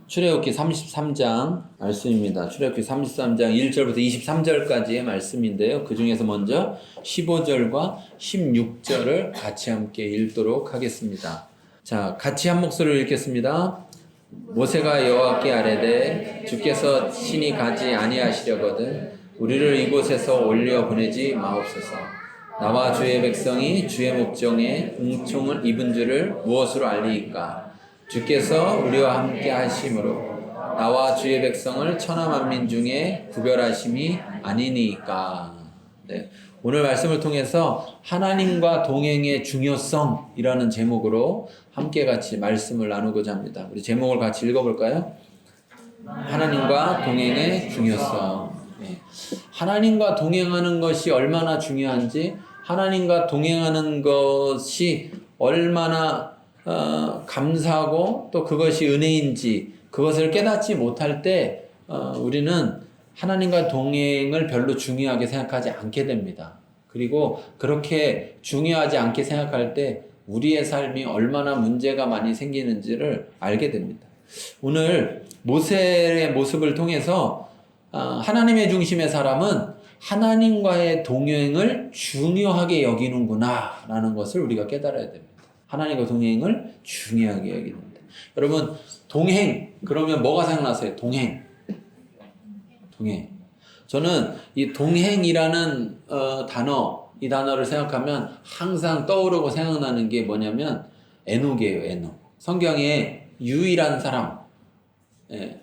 출애굽기 33장 말씀입니다. 출애굽기 33장 1절부터 23절까지의 말씀인데요. 그 중에서 먼저 15절과 16절을 같이 함께 읽도록 하겠습니다. 자, 같이 한 목소리로 읽겠습니다. 모세가 여호와께 아뢰되 주께서 친히 가지 아니하시려거든 우리를 이곳에서 올려 보내지 마옵소서. 나와 주의 백성이 주의 목정에 은총을 입은 줄을 무엇으로 알리이까? 주께서 우리와 함께 하심으로 나와 주의 백성을 천하 만민 중에 구별하심이 아니니까. 네. 오늘 말씀을 통해서 하나님과 동행의 중요성이라는 제목으로 함께 같이 말씀을 나누고자 합니다. 우리 제목을 같이 읽어볼까요? 하나님과 동행의 중요성. 네. 하나님과 동행하는 것이 얼마나 중요한지, 하나님과 동행하는 것이 얼마나 감사하고 또 그것이 은혜인지 그것을 깨닫지 못할 때 우리는 하나님과 동행을 별로 중요하게 생각하지 않게 됩니다. 그리고 그렇게 중요하지 않게 생각할 때 우리의 삶이 얼마나 문제가 많이 생기는지를 알게 됩니다. 오늘 모세의 모습을 통해서 하나님의 중심의 사람은 하나님과의 동행을 중요하게 여기는구나 라는 것을 우리가 깨달아야 됩니다. 하나님과 동행을 중요하게 여기는데. 여러분, 동행, 그러면 뭐가 생각나세요? 동행. 저는 이 동행이라는 이 단어를 생각하면 항상 떠오르고 생각나는 게 뭐냐면 에녹이에요, 에녹. 성경에 유일한 사람,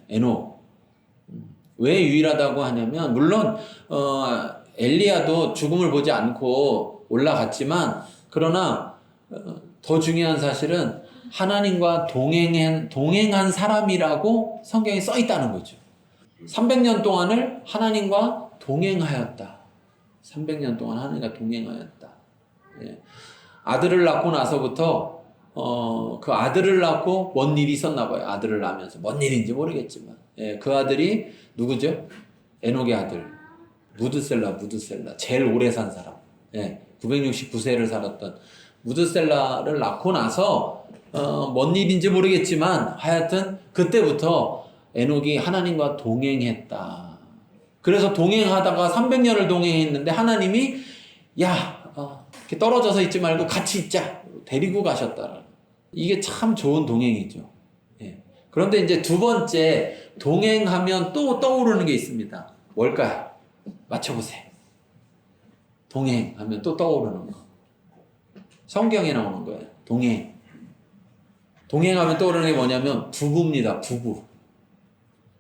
에녹. 왜 유일하다고 하냐면, 물론, 엘리야도 죽음을 보지 않고 올라갔지만, 그러나, 더 중요한 사실은 하나님과 동행한 사람이라고 성경에 써 있다는 거죠. 300년 동안을 하나님과 동행하였다. 300년 동안 하나님과 동행하였다. 예. 아들을 낳고 나서부터 그 아들을 낳고 뭔 일이 있었나 봐요. 아들을 낳으면서 뭔 일인지 모르겠지만 그 아들이 누구죠? 에녹의 아들 무드셀라. 제일 오래 산 사람. 969세를 살았던 무드셀라를 낳고 나서 뭔 일인지 모르겠지만 하여튼 그때부터 에녹이 하나님과 동행했다. 그래서 동행하다가 300년을 동행했는데 하나님이 이렇게 떨어져서 있지 말고 같이 있자 데리고 가셨다. 이게 참 좋은 동행이죠. 그런데 이제 두 번째 동행하면 또 떠오르는 게 있습니다. 뭘까요? 맞춰보세요. 동행하면 또 떠오르는 거. 성경에 나오는 거예요. 동행하면 떠오르는 게 뭐냐면 부부입니다.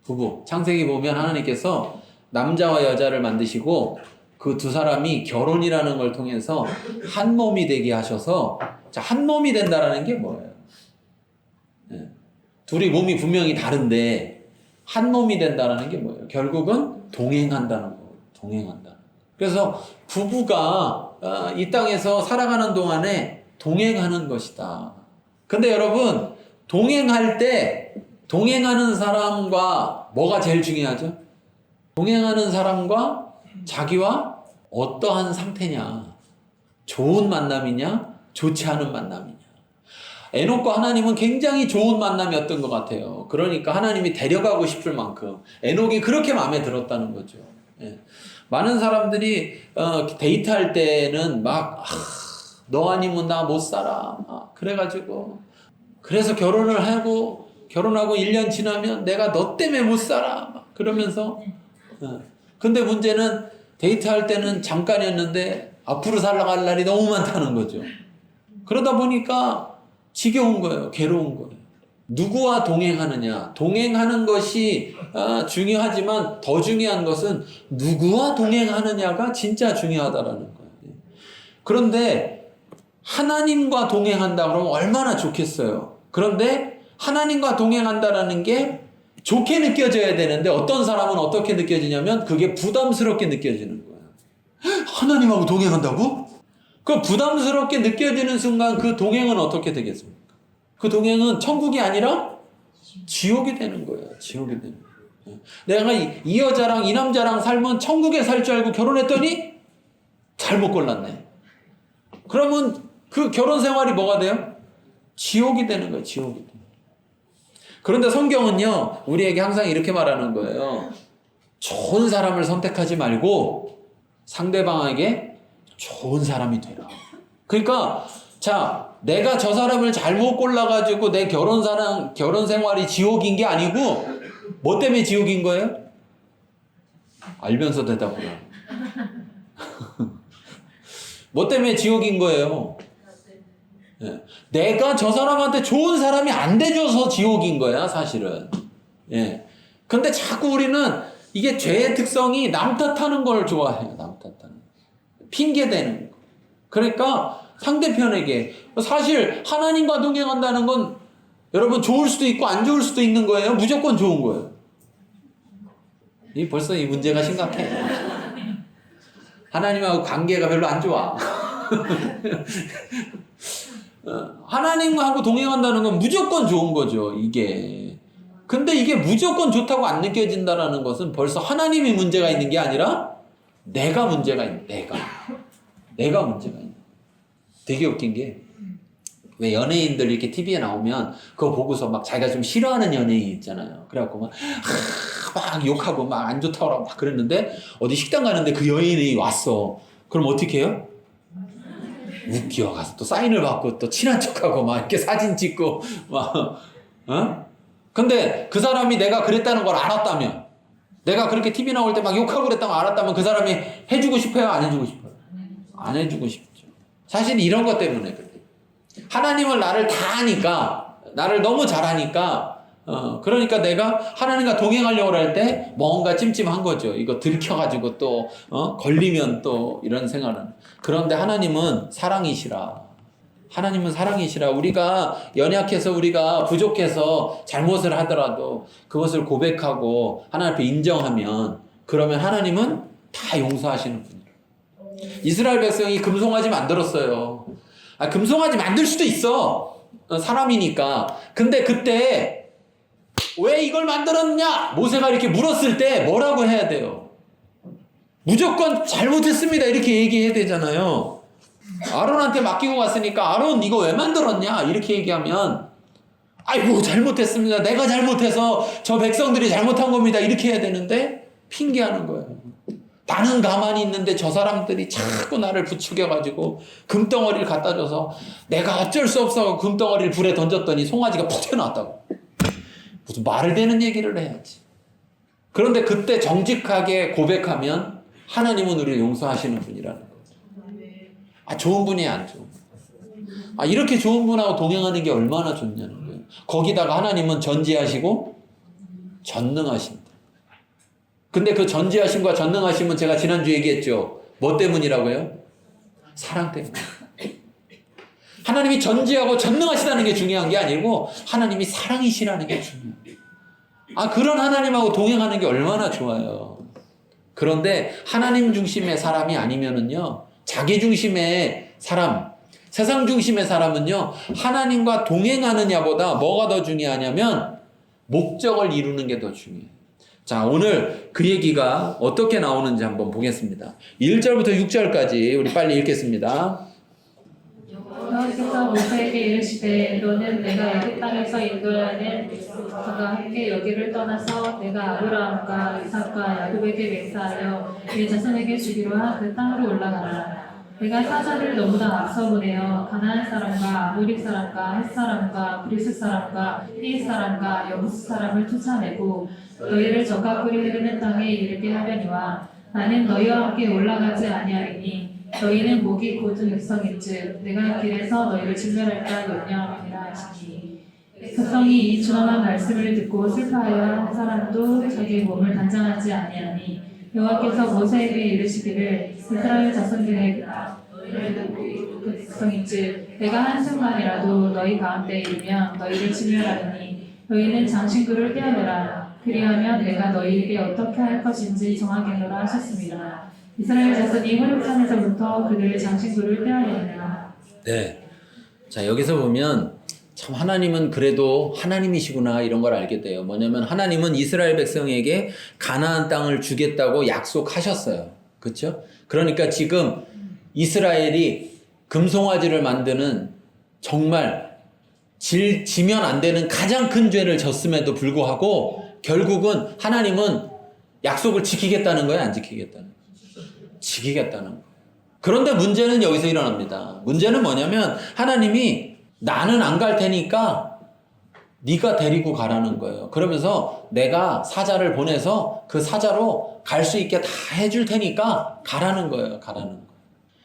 부부. 창세기 보면 하나님께서 남자와 여자를 만드시고 그 두 사람이 결혼이라는 걸 통해서 한 몸이 되게 하셔서, 자, 한 몸이 된다라는 게 뭐예요? 둘이 몸이 분명히 다른데 한 몸이 된다라는 게 뭐예요? 결국은 동행한다는 거예요. 그래서 부부가 이 땅에서 살아가는 동안에 동행하는 것이다. 근데 여러분, 동행할 때 동행하는 사람과 뭐가 제일 중요하죠? 동행하는 사람과 자기와 어떠한 상태냐? 좋은 만남이냐? 좋지 않은 만남이냐? 에녹과 하나님은 굉장히 좋은 만남이었던 것 같아요. 그러니까 하나님이 데려가고 싶을 만큼 에녹이 그렇게 마음에 들었다는 거죠. 많은 사람들이 데이트할 때는 막 너 아니면 나 못 살아. 그래가지고 그래서 결혼하고 1년 지나면 내가 너 때문에 못 살아. 그러면서 근데 문제는 데이트할 때는 잠깐이었는데 앞으로 살아갈 날이 너무 많다는 거죠. 그러다 보니까 지겨운 거예요. 괴로운 거예요. 누구와 동행하느냐. 동행하는 것이 중요하지만 더 중요한 것은 누구와 동행하느냐가 진짜 중요하다라는 거예요. 그런데 하나님과 동행한다 그러면 얼마나 좋겠어요. 그런데 하나님과 동행한다라는 게 좋게 느껴져야 되는데 어떤 사람은 어떻게 느껴지냐면 그게 부담스럽게 느껴지는 거예요. 하나님하고 동행한다고? 그 부담스럽게 느껴지는 순간 그 동행은 어떻게 되겠습니까? 그 동행은 천국이 아니라 지옥이 되는 거예요. 지옥이 되는 거예요. 내가 이 여자랑 이 남자랑 살면 천국에 살 줄 알고 결혼했더니 잘못 골랐네. 그러면 그 결혼 생활이 뭐가 돼요? 지옥이 되는 거예요. 지옥이 되는 거예요. 그런데 성경은요, 우리에게 항상 이렇게 말하는 거예요. 좋은 사람을 선택하지 말고 상대방에게 좋은 사람이 되라. 그러니까 자, 내가 저 사람을 잘못 골라가지고 내 결혼 생활이 지옥인 게 아니고 뭐 때문에 지옥인 거예요? 알면서 대답을 해요. 뭐 때문에 지옥인 거예요? 예. 내가 저 사람한테 좋은 사람이 안 돼줘서 지옥인 거야, 사실은. 예. 근데 자꾸 우리는 이게 죄의 특성이 남 탓하는 걸 좋아해요, 남 탓하는. 핑계대는 거. 그러니까 상대편에게 사실 하나님과 동행한다는 건 여러분 좋을 수도 있고 안 좋을 수도 있는 거예요. 무조건 좋은 거예요. 벌써 이 문제가 심각해. 하나님하고 관계가 별로 안 좋아. 하나님하고 동행한다는 건 무조건 좋은 거죠, 이게. 근데 이게 무조건 좋다고 안 느껴진다는 것은 벌써 하나님이 문제가 있는 게 아니라 내가 문제가 있는, 내가 문제가 있는. 되게 웃긴 게, 왜 연예인들 이렇게 TV에 나오면 그거 보고서 막 자기가 좀 싫어하는 연예인 있잖아요. 그래갖고 막 욕하고 막 안 좋다고 하고 막 그랬는데 어디 식당 가는데 그 연예인이 왔어. 그럼 어떻게 해요? 웃겨. 가서 또 사인을 받고 또 친한 척하고 막 이렇게 사진 찍고 막, 어? 근데 그 사람이 내가 그랬다는 걸 알았다면, 내가 그렇게 TV 나올 때 막 욕하고 그랬다는 걸 알았다면 그 사람이 해주고 싶어요? 안 해주고 싶어요? 안 해주고 싶죠. 사실 이런 것 때문에 그래요. 하나님은 나를 다 아니까, 나를 너무 잘하니까, 그러니까 내가 하나님과 동행하려고 할 때 뭔가 찜찜한 거죠. 이거 들켜가지고 또, 걸리면 또 이런 생각은. 그런데 하나님은 사랑이시라. 하나님은 사랑이시라. 우리가 연약해서 우리가 부족해서 잘못을 하더라도 그것을 고백하고 하나님 앞에 인정하면 그러면 하나님은 다 용서하시는 분이라. 이스라엘 백성이 금송아지 만들었어요. 금송아지 만들 수도 있어. 사람이니까. 근데 그때 왜 이걸 만들었냐? 모세가 이렇게 물었을 때 뭐라고 해야 돼요? 무조건 잘못했습니다. 이렇게 얘기해야 되잖아요. 아론한테 맡기고 갔으니까 아론 이거 왜 만들었냐? 이렇게 얘기하면 아이고 잘못했습니다. 내가 잘못해서 저 백성들이 잘못한 겁니다. 이렇게 해야 되는데 핑계하는 거예요. 나는 가만히 있는데 저 사람들이 자꾸 나를 부추겨가지고 금덩어리를 갖다 줘서 내가 어쩔 수 없어 금덩어리를 불에 던졌더니 송아지가 푹 튀어나왔다고. 무슨 말을 되는 얘기를 해야지. 그런데 그때 정직하게 고백하면 하나님은 우리를 용서하시는 분이라는 거죠. 좋은 분이 안 좋은 분. 이렇게 좋은 분하고 동행하는 게 얼마나 좋냐는 거예요. 거기다가 하나님은 전지하시고 전능하십니다. 근데 그 전지하심과 전능하심은 제가 지난주 얘기했죠. 뭐 때문이라고요? 사랑 때문에. 하나님이 전지하고 전능하시다는 게 중요한 게 아니고 하나님이 사랑이시라는 게 중요해요. 그런 하나님하고 동행하는 게 얼마나 좋아요. 그런데 하나님 중심의 사람이 아니면은요, 자기 중심의 사람, 세상 중심의 사람은요, 하나님과 동행하느냐보다 뭐가 더 중요하냐면 목적을 이루는 게 더 중요해요. 자, 오늘 그 얘기가 어떻게 나오는지 한번 보겠습니다. 1절부터 6절까지 우리 빨리 읽겠습니다. 여호와께서 모세에게 이르시되 너는 내가 애굽 땅에서 인도하는 백성과 함께 여기를 떠나서 내가 아브라함과 이삭과 야곱에게 맹세하여 네 자손에게 주기로 한 그 땅으로 올라가라. 내가 사자를 너무나 앞서 보내어 가나안 사람과 아모리 사람과 헷 사람과 브리스 사람과 히윗 사람과 여부스 사람을 쫓아내고 너희를 적합으로 흐르는 땅에 이르게 하려니와 나는 너희와 함께 올라가지 아니하리니 너희는 목이 곧은 백성인즉 내가 길에서 너희를 진멸할까 염려함이라 하시니 백성이 이 준엄한 말씀을 듣고 슬퍼하여 한 사람도 자기 몸을 단장하지 아니하니 여호와께서 모세에게 이르시기를 이스라엘 자손들에게 그 백성인즉 내가 한순간이라도 너희 가운데 이르면 너희를 진멸하리니 너희는 장신구를 떼어내라. 그리하면 내가 너희에게 어떻게 할 것인지 정하겠노라 하셨습니다. 이스라엘 자손이 호렙산에서부터 그들의 장신구를 떼어내니라. 네. 자, 여기서 보면 참 하나님은 그래도 하나님이시구나 이런 걸 알게 돼요. 뭐냐면 하나님은 이스라엘 백성에게 가나안 땅을 주겠다고 약속하셨어요. 그렇죠? 그러니까 지금 이스라엘이 금송아지를 만드는 정말 지면 안 되는 가장 큰 죄를 졌음에도 불구하고 결국은 하나님은 약속을 지키겠다는 거예요, 안 지키겠다는 거예요? 지키겠다는 거예요. 그런데 문제는 여기서 일어납니다. 문제는 뭐냐면 하나님이 나는 안 갈 테니까 네가 데리고 가라는 거예요. 그러면서 내가 사자를 보내서 그 사자로 갈 수 있게 다 해줄 테니까 가라는 거예요. 가라는 거예요.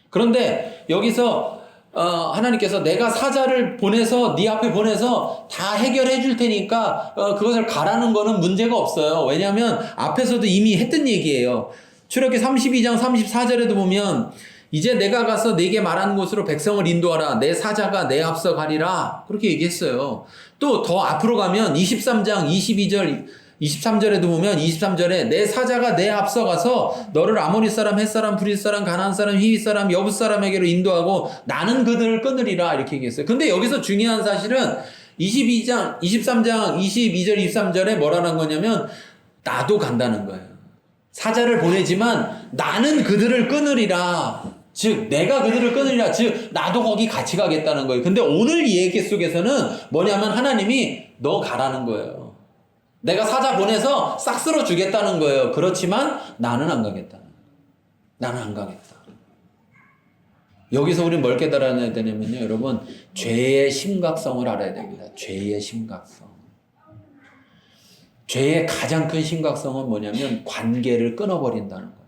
그런데 여기서 하나님께서 내가 사자를 보내서 네 앞에 보내서 다 해결해 줄 테니까 그것을 가라는 거는 문제가 없어요. 왜냐하면 앞에서도 이미 했던 얘기예요. 출애굽기 32장 34절에도 보면 이제 내가 가서 네게 말한 곳으로 백성을 인도하라. 내 사자가 내 앞서 가리라. 그렇게 얘기했어요. 또 더 앞으로 가면 23장 22절 23절에도 보면 23절에 내 사자가 내 앞서 가서 너를 아모리 사람, 헷 사람, 브릿 사람, 가나안 사람, 히윗 사람, 여붓 사람에게로 인도하고 나는 그들을 끊으리라 이렇게 얘기했어요. 근데 여기서 중요한 사실은 23장 22절 23절에 뭐라는 거냐면 나도 간다는 거예요. 사자를 보내지만 나는 그들을 끊으리라. 즉 내가 그들을 끊으리라. 즉 나도 거기 같이 가겠다는 거예요. 근데 오늘 이 얘기 속에서는 뭐냐면 하나님이 너 가라는 거예요. 내가 사자 보내서 싹 쓸어 주겠다는 거예요. 그렇지만 나는 안 가겠다는 거예요. 나는 안 가겠다. 여기서 우리는 뭘 깨달아야 되냐면요. 여러분 죄의 심각성을 알아야 됩니다. 죄의 심각성. 죄의 가장 큰 심각성은 뭐냐면 관계를 끊어버린다는 거예요.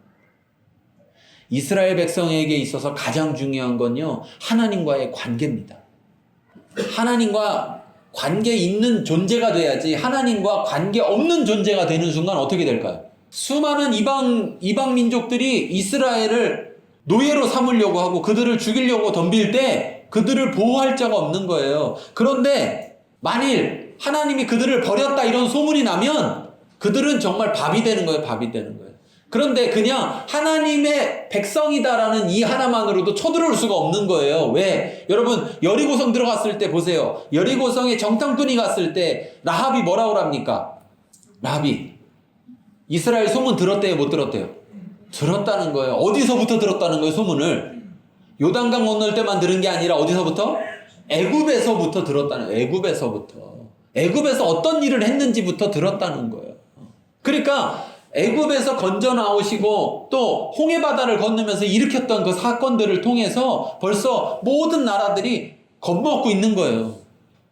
이스라엘 백성에게 있어서 가장 중요한 건요. 하나님과의 관계입니다. 하나님과 관계 있는 존재가 돼야지 하나님과 관계 없는 존재가 되는 순간 어떻게 될까요? 수많은 이방 민족들이 이스라엘을 노예로 삼으려고 하고 그들을 죽이려고 덤빌 때 그들을 보호할 자가 없는 거예요. 그런데 만일 하나님이 그들을 버렸다 이런 소문이 나면 그들은 정말 밥이 되는 거예요. 밥이 되는 거예요. 그런데 그냥 하나님의 백성이다라는 이 하나만으로도 쳐들어올 수가 없는 거예요. 왜? 여러분 여리고성 들어갔을 때 보세요. 여리고성에 정탐꾼이 갔을 때 라합이 뭐라고 합니까? 라합이 이스라엘 소문 들었대요? 못 들었대요? 들었다는 거예요. 어디서부터 들었다는 거예요? 소문을. 요단강 건널 때만 들은 게 아니라 어디서부터? 애굽에서부터 들었다는 거예요. 애굽에서 어떤 일을 했는지부터 들었다는 거예요. 그러니까 애굽에서 건져 나오시고 또 홍해 바다를 건너면서 일으켰던 그 사건들을 통해서 벌써 모든 나라들이 겁먹고 있는 거예요.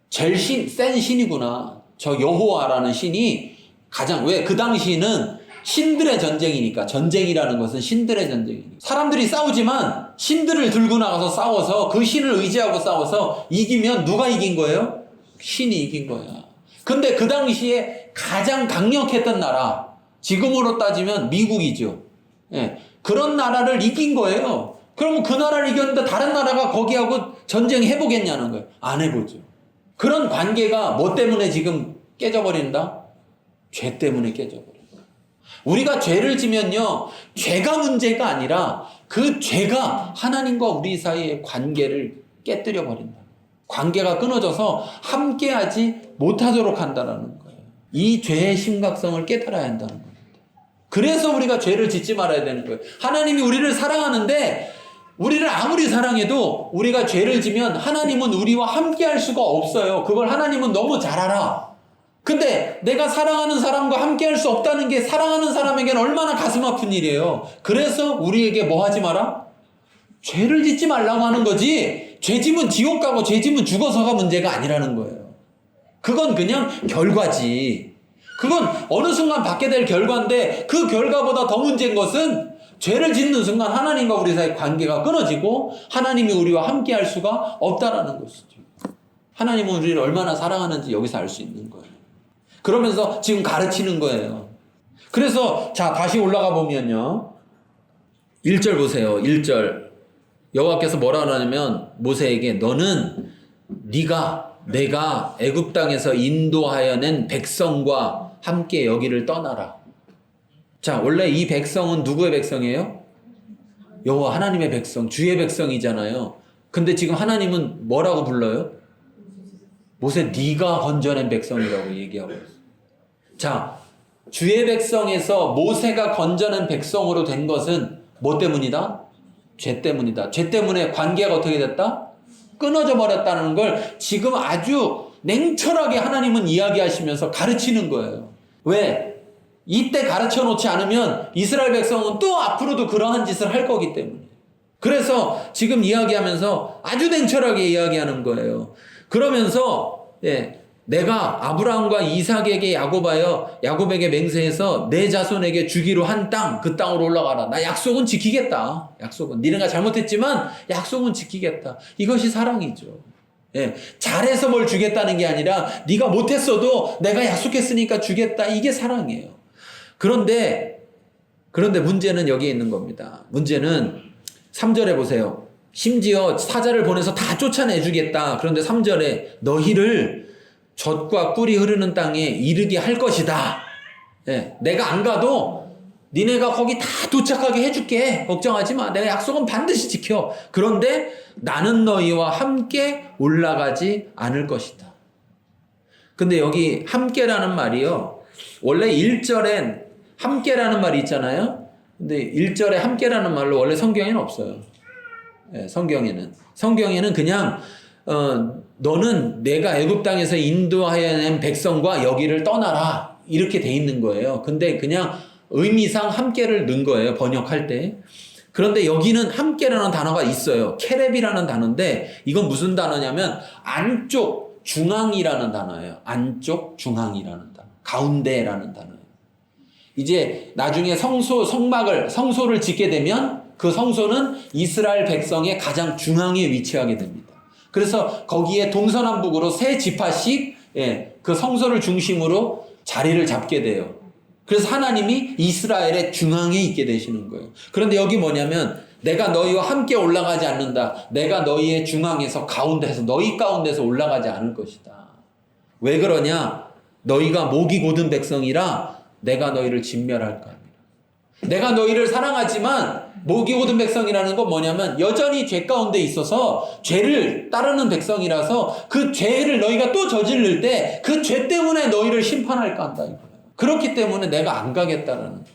제일 센 신이구나. 저 여호와라는 신이 가장 왜 그 당시는 신들의 전쟁이니까 전쟁이라는 것은 신들의 전쟁이니까 사람들이 싸우지만 신들을 들고 나가서 싸워서 그 신을 의지하고 싸워서 이기면 누가 이긴 거예요? 신이 이긴 거야. 근데 그 당시에 가장 강력했던 나라 지금으로 따지면 미국이죠. 예, 그런 나라를 이긴 거예요. 그러면 그 나라를 이겼는데 다른 나라가 거기하고 전쟁 해보겠냐는 거예요. 안 해보죠. 그런 관계가 뭐 때문에 지금 깨져버린다? 죄 때문에 깨져버린다. 우리가 죄를 지면요. 죄가 문제가 아니라 그 죄가 하나님과 우리 사이의 관계를 깨뜨려 버린다. 관계가 끊어져서 함께하지 못하도록 한다는 거예요. 이 죄의 심각성을 깨달아야 한다는 겁니다. 그래서 우리가 죄를 짓지 말아야 되는 거예요. 하나님이 우리를 사랑하는데 우리를 아무리 사랑해도 우리가 죄를 지면 하나님은 우리와 함께할 수가 없어요. 그걸 하나님은 너무 잘 알아. 근데 내가 사랑하는 사람과 함께할 수 없다는 게 사랑하는 사람에게는 얼마나 가슴 아픈 일이에요. 그래서 우리에게 뭐 하지 마라? 죄를 짓지 말라고 하는 거지. 죄 지면 지옥 가고 죄 지면 죽어서가 문제가 아니라는 거예요. 그건 그냥 결과지. 그건 어느 순간 받게 될 결과인데 그 결과보다 더 문제인 것은 죄를 짓는 순간 하나님과 우리 사이 관계가 끊어지고 하나님이 우리와 함께 할 수가 없다라는 것이죠. 하나님은 우리를 얼마나 사랑하는지 여기서 알 수 있는 거예요. 그러면서 지금 가르치는 거예요. 그래서 자 다시 올라가 보면요. 1절 보세요. 1절 여호와께서 뭐라 하냐면 모세에게 너는 내가 애굽 땅에서 인도하여 낸 백성과 함께 여기를 떠나라. 자, 원래 이 백성은 누구의 백성이에요? 여호와 하나님의 백성, 주의 백성이잖아요. 근데 지금 하나님은 뭐라고 불러요? 모세 네가 건져낸 백성이라고 얘기하고 있어요. 자, 주의 백성에서 모세가 건져낸 백성으로 된 것은 뭐 때문이다? 죄 때문이다. 죄 때문에 관계가 어떻게 됐다? 끊어져 버렸다는 걸 지금 아주 냉철하게 하나님은 이야기하시면서 가르치는 거예요. 왜? 이때 가르쳐 놓지 않으면 이스라엘 백성은 또 앞으로도 그러한 짓을 할 거기 때문에. 그래서 지금 이야기하면서 아주 냉철하게 이야기하는 거예요. 그러면서 내가 아브라함과 이삭에게 야곱에게 맹세해서 내 자손에게 주기로 한 땅, 그 땅으로 올라가라. 나 약속은 지키겠다. 약속은. 니네가 잘못했지만 약속은 지키겠다. 이것이 사랑이죠. 잘해서 뭘 주겠다는 게 아니라 네가 못했어도 내가 약속했으니까 주겠다. 이게 사랑이에요. 그런데 문제는 여기에 있는 겁니다. 문제는 3절에 보세요. 심지어 사자를 보내서 다 쫓아내주겠다. 그런데 3절에 너희를 젖과 꿀이 흐르는 땅에 이르게 할 것이다. 내가 안 가도 니네가 거기 다 도착하게 해줄게. 걱정하지 마. 내가 약속은 반드시 지켜. 그런데 나는 너희와 함께 올라가지 않을 것이다. 근데 여기 함께라는 말이요. 원래 1절엔 함께라는 말이 있잖아요. 근데 1절에 함께라는 말로 원래 성경에는 없어요. 성경에는 그냥 너는 내가 애굽 땅에서 인도하여 낸 백성과 여기를 떠나라 이렇게 돼 있는 거예요. 근데 그냥 의미상 함께를 넣은 거예요. 번역할 때. 그런데 여기는 함께라는 단어가 있어요. 케렙이라는 단어인데 이건 무슨 단어냐면 안쪽 중앙이라는 단어예요. 안쪽 중앙이라는 단어. 가운데라는 단어예요. 이제 나중에 성소를 짓게 되면 그 성소는 이스라엘 백성의 가장 중앙에 위치하게 됩니다. 그래서 거기에 동서남북으로 세 지파씩 그 성소를 중심으로 자리를 잡게 돼요. 그래서 하나님이 이스라엘의 중앙에 있게 되시는 거예요. 그런데 여기 뭐냐면 내가 너희와 함께 올라가지 않는다. 내가 너희의 중앙에서 너희 가운데서 올라가지 않을 것이다. 왜 그러냐? 너희가 목이 곧은 백성이라 내가 너희를 진멸할 거야. 내가 너희를 사랑하지만 목이 곧은 백성이라는 건 뭐냐면 여전히 죄 가운데 있어서 죄를 따르는 백성이라서 그 죄를 너희가 또 저지를 때 그 죄 때문에 너희를 심판할까 한다 이거예요. 그렇기 때문에 내가 안 가겠다라는 거예요.